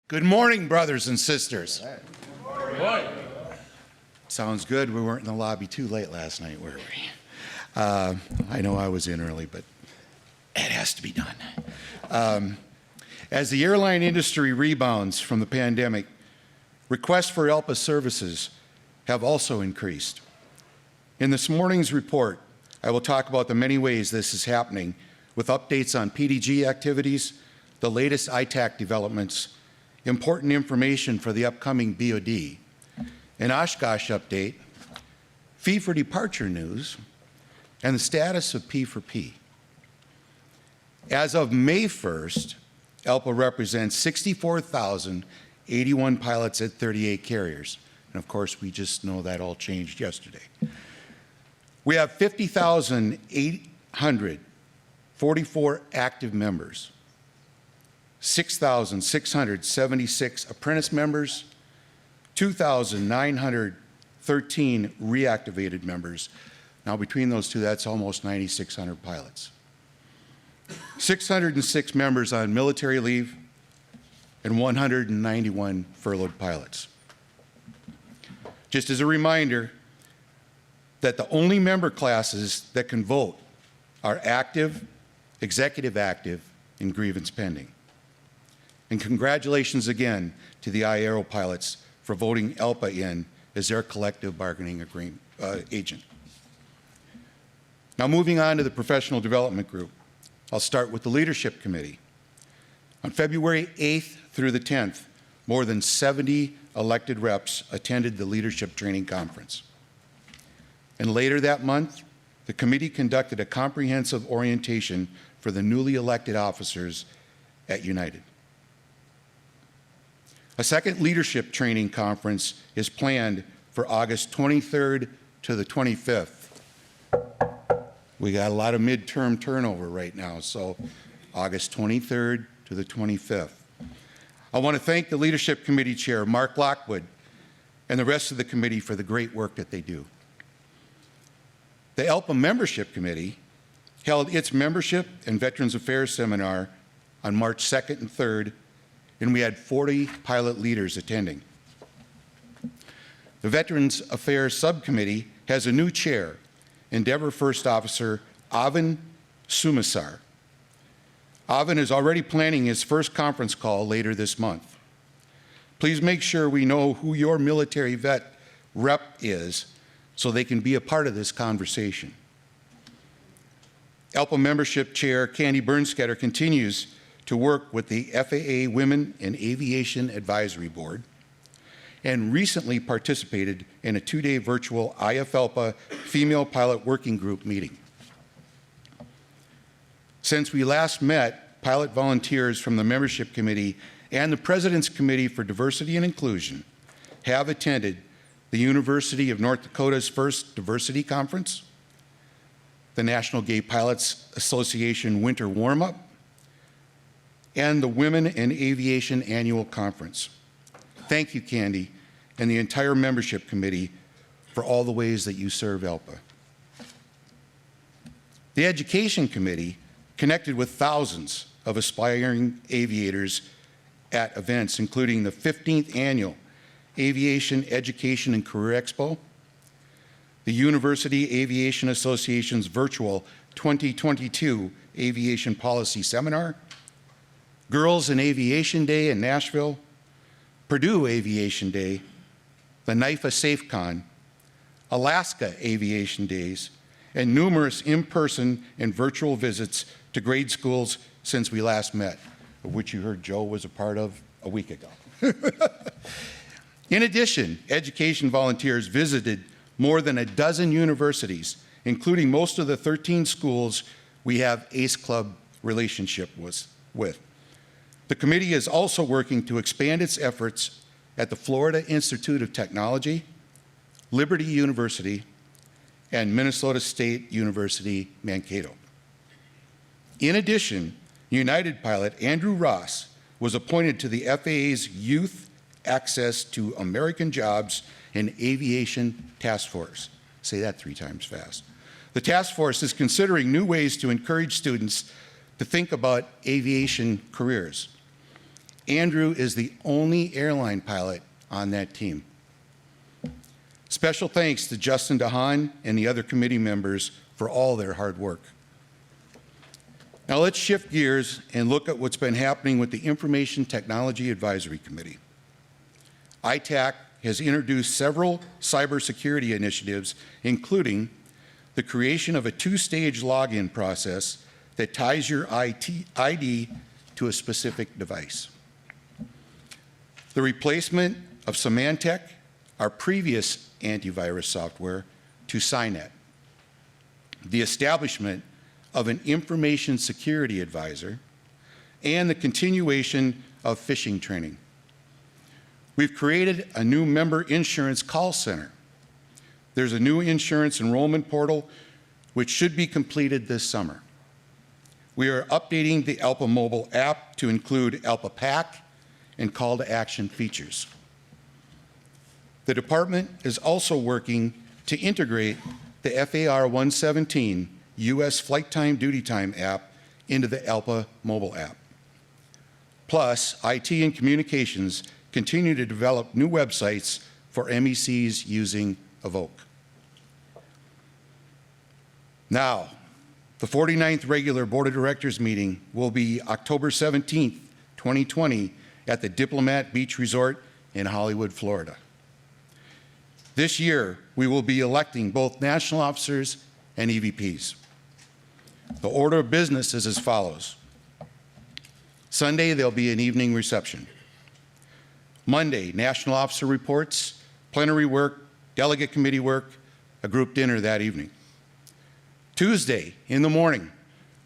Good morning, brothers and sisters. Good morning. Sounds good. We weren't in the lobby too late last night, were we? I know I was in early, but it has to be done. As the airline industry rebounds from the pandemic, requests for ALPA services have also increased. In this morning's report, I will talk about the many ways this is happening with updates on PDG activities, the latest ITAC developments, important information for the upcoming BOD, an Oshkosh update, fee for departure news, and the status of P4P. As of May 1st, ALPA represents 64,081 pilots at 38 carriers. And of course, we just know that all changed yesterday. We have 50,844 active members, 6,676 apprentice members, 2,913 reactivated members. Now between those two, that's almost 9,600 pilots. 606 members on military leave and 191 furloughed pilots. Just as a reminder that the only member classes that can vote are active, executive active, and grievance pending. And congratulations again to the IAERO pilots for voting ALPA in as their collective bargaining agent. Now moving on to the professional development group, I'll start with the leadership committee. On February 8th through the 10th, more than 70 elected reps attended the leadership training conference. And later that month, the committee conducted a comprehensive orientation for the newly elected officers at United. A second leadership training conference is planned for August 23rd to the 25th. We got a lot of midterm turnover right now, so August 23rd to the 25th. I want to thank the Leadership Committee Chair, Mark Lockwood, and the rest of the committee for the great work that they do. The ALPA Membership Committee held its Membership and Veterans Affairs Seminar on March 2nd and 3rd, and we had 40 pilot leaders attending. The Veterans Affairs Subcommittee has a new chair, Endeavor First Officer Avin Sumasar. Avin is already planning his first conference call later this month. Please make sure we know who your military vet rep is so they can be a part of this conversation. ALPA Membership Chair Candy Bernstetter continues to work with the FAA Women in Aviation Advisory Board and recently participated in a 2-day virtual IFALPA Female Pilot Working Group meeting. Since we last met, pilot volunteers from the Membership Committee and the President's Committee for Diversity and Inclusion have attended the University of North Dakota's first diversity conference, the National Gay Pilots Association Winter Warm-Up, and the Women in Aviation Annual Conference. Thank you, Candy, and the entire Membership Committee for all the ways that you serve ALPA. The Education Committee connected with thousands of aspiring aviators at events, including the 15th Annual Aviation Education and Career Expo, the University Aviation Association's virtual 2022 Aviation Policy Seminar, Girls in Aviation Day in Nashville, Purdue Aviation Day, the NIFA SafeCon, Alaska Aviation Days, and numerous in-person and virtual visits to grade schools since we last met, of which you heard Joe was a part of a week ago. In addition, education volunteers visited more than a dozen universities, including most of the 13 schools we have ACE Club relationship with. The committee is also working to expand its efforts at the Florida Institute of Technology, Liberty University, and Minnesota State University, Mankato. In addition, United pilot Andrew Ross was appointed to the FAA's Youth Access to American Jobs and Aviation Task Force. Say that 3 times fast. The task force is considering new ways to encourage students to think about aviation careers. Andrew is the only airline pilot on that team. Special thanks to Justin DeHaan and the other committee members for all their hard work. Now let's shift gears and look at what's been happening with the Information Technology Advisory Committee. ITAC has introduced several cybersecurity initiatives, including the creation of a two-stage login process that ties your ID to a specific device. The replacement of Symantec, our previous antivirus software, to Cynet. The establishment of an information security advisor, and the continuation of phishing training. We've created a new member insurance call center. There's a new insurance enrollment portal, which should be completed this summer. We are updating the ALPA mobile app to include ALPA PAC and call to action features. The department is also working to integrate the FAR 117 U.S. Flight Time Duty Time app into the ALPA mobile app. Plus, IT and communications continue to develop new websites for MECs using Evoke. Now, the 49th regular Board of Directors meeting will be October 17th, 2020 at the Diplomat Beach Resort in Hollywood, Florida. This year, we will be electing both national officers and EVPs. The order of business is as follows. Sunday, there'll be an evening reception. Monday, national officer reports, plenary work, delegate committee work, a group dinner that evening. Tuesday, in the morning,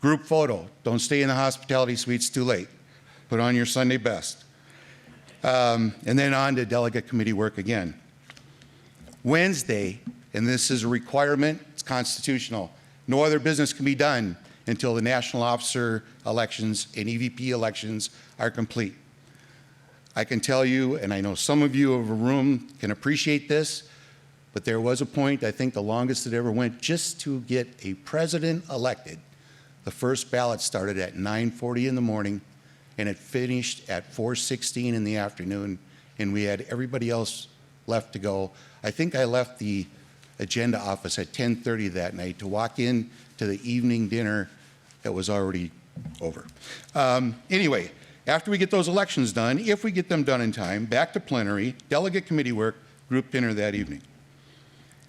group photo. Don't stay in the hospitality suites too late. Put on your Sunday best. And then on to delegate committee work again. Wednesday, and this is a requirement, it's constitutional, no other business can be done until the national officer elections and EVP elections are complete. I can tell you, and I know some of you in the room can appreciate this, but there was a point, I think the longest it ever went, just to get a president elected. The first ballot started at 9:40 in the morning, and it finished at 4:16 in the afternoon, and we had everybody else left to go. I think I left the agenda office at 10:30 that night to walk in to the evening dinner that was already over. Anyway, after we get those elections done, if we get them done in time, back to plenary, delegate committee work, group dinner that evening.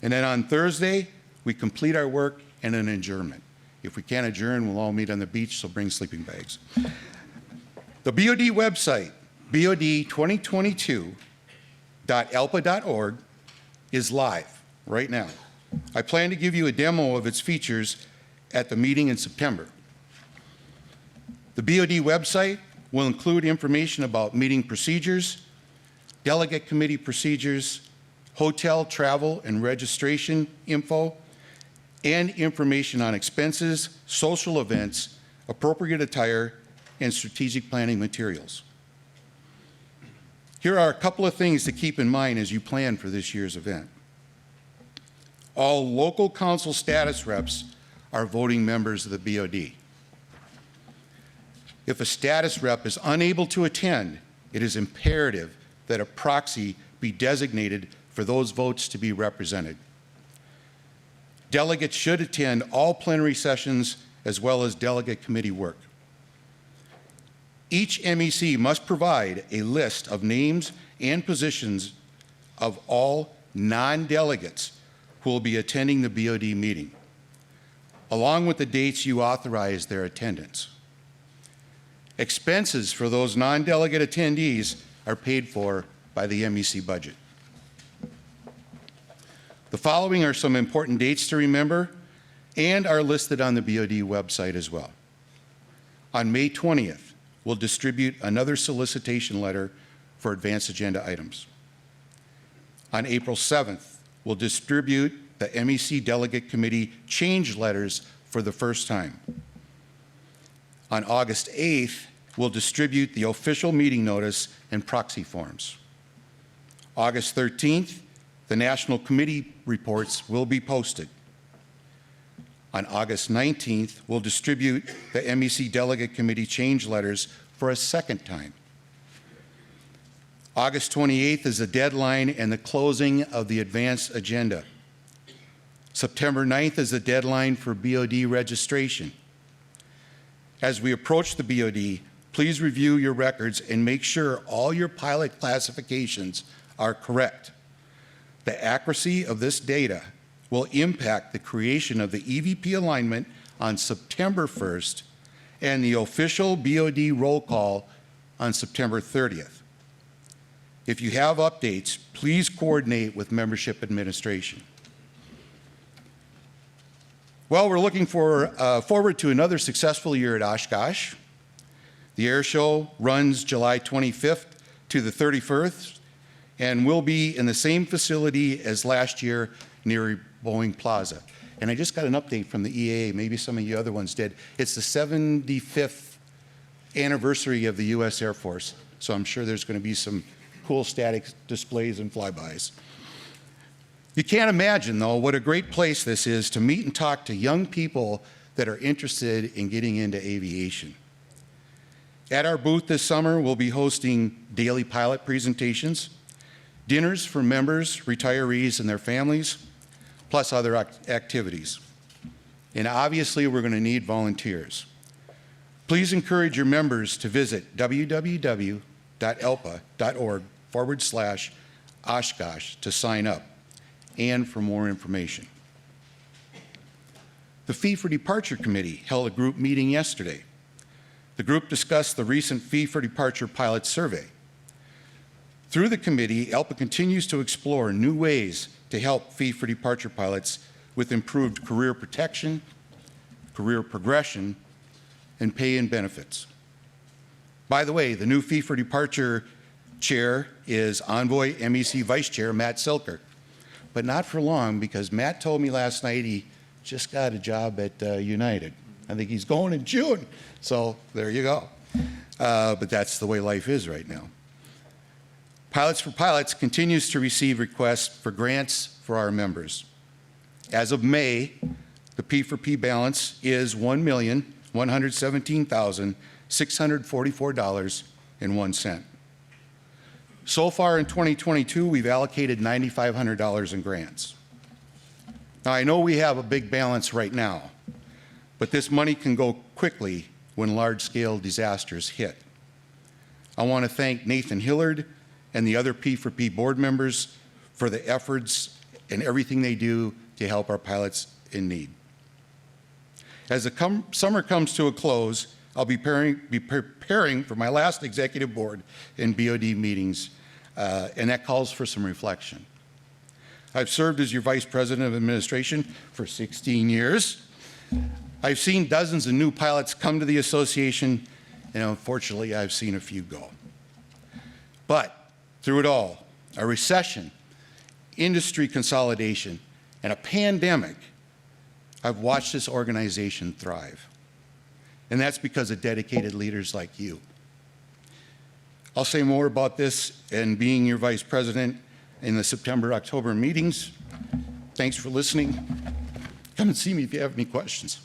And then on Thursday, we complete our work and an adjournment. If we can't adjourn, we'll all meet on the beach, so bring sleeping bags. The BOD website, bod2022.alpa.org, is live right now. I plan to give you a demo of its features at the meeting in September. The BOD website will include information about meeting procedures, delegate committee procedures, hotel travel and registration info, and information on expenses, social events, appropriate attire, and strategic planning materials. Here are a couple of things to keep in mind as you plan for this year's event. All local council status reps are voting members of the BOD. If a status rep is unable to attend, it is imperative that a proxy be designated for those votes to be represented. Delegates should attend all plenary sessions as well as delegate committee work. Each MEC must provide a list of names and positions of all non-delegates who will be attending the BOD meeting, along with the dates you authorize their attendance. Expenses for those non-delegate attendees are paid for by the MEC budget. The following are some important dates to remember and are listed on the BOD website as well. On May 20th, we'll distribute another solicitation letter for advanced agenda items. On April 7th, we'll distribute the MEC Delegate Committee change letters for the first time. On August 8th, we'll distribute the official meeting notice and proxy forms. August 13th, the National Committee reports will be posted. On August 19th, we'll distribute the MEC Delegate Committee change letters for a second time. August 28th is the deadline and the closing of the advanced agenda. September 9th is the deadline for BOD registration. As we approach the BOD, please review your records and make sure all your pilot classifications are correct. The accuracy of this data will impact the creation of the EVP alignment on September 1st and the official BOD roll call on September 30th. If you have updates, please coordinate with membership administration. Well, we're looking forward to another successful year at Oshkosh. The air show runs July 25th to the 31st and will be in the same facility as last year near Boeing Plaza. And I just got an update from the EAA, maybe some of you other ones did. It's the 75th anniversary of the U.S. Air Force, so I'm sure there's going to be some cool static displays and flybys. You can't imagine, though, what a great place this is to meet and talk to young people that are interested in getting into aviation. At our booth this summer, we'll be hosting daily pilot presentations, dinners for members, retirees, and their families, plus other activities. And obviously, we're going to need volunteers. Please encourage your members to visit www.alpa.org/Oshkosh to sign up and for more information. The Fee for Departure Committee held a group meeting yesterday. The group discussed the recent Fee for Departure pilot survey. Through the committee, ALPA continues to explore new ways to help Fee for Departure pilots with improved career protection, career progression, and pay and benefits. By the way, the new Fee for Departure chair is Envoy MEC Vice Chair Matt Silker, but not for long, because Matt told me last night he just got a job at United. I think he's going in June, so there you go. But that's the way life is right now. Pilots for Pilots continues to receive requests for grants for our members. As of May, the P4P balance is $1,117,644.01. So far in 2022, we've allocated $9,500 in grants. Now, I know we have a big balance right now, but this money can go quickly when large-scale disasters hit. I want to thank Nathan Hillard and the other P4P board members for the efforts and everything they do to help our pilots in need. As the summer comes to a close, I'll be preparing for my last executive board and BOD meetings, and that calls for some reflection. I've served as your Vice President of Administration for 16 years. I've seen dozens of new pilots come to the association, and unfortunately, I've seen a few go. But through it all, a recession, industry consolidation, and a pandemic, I've watched this organization thrive. And that's because of dedicated leaders like you. I'll say more about this and being your Vice President in the September-October meetings. Thanks for listening. Come and see me if you have any questions.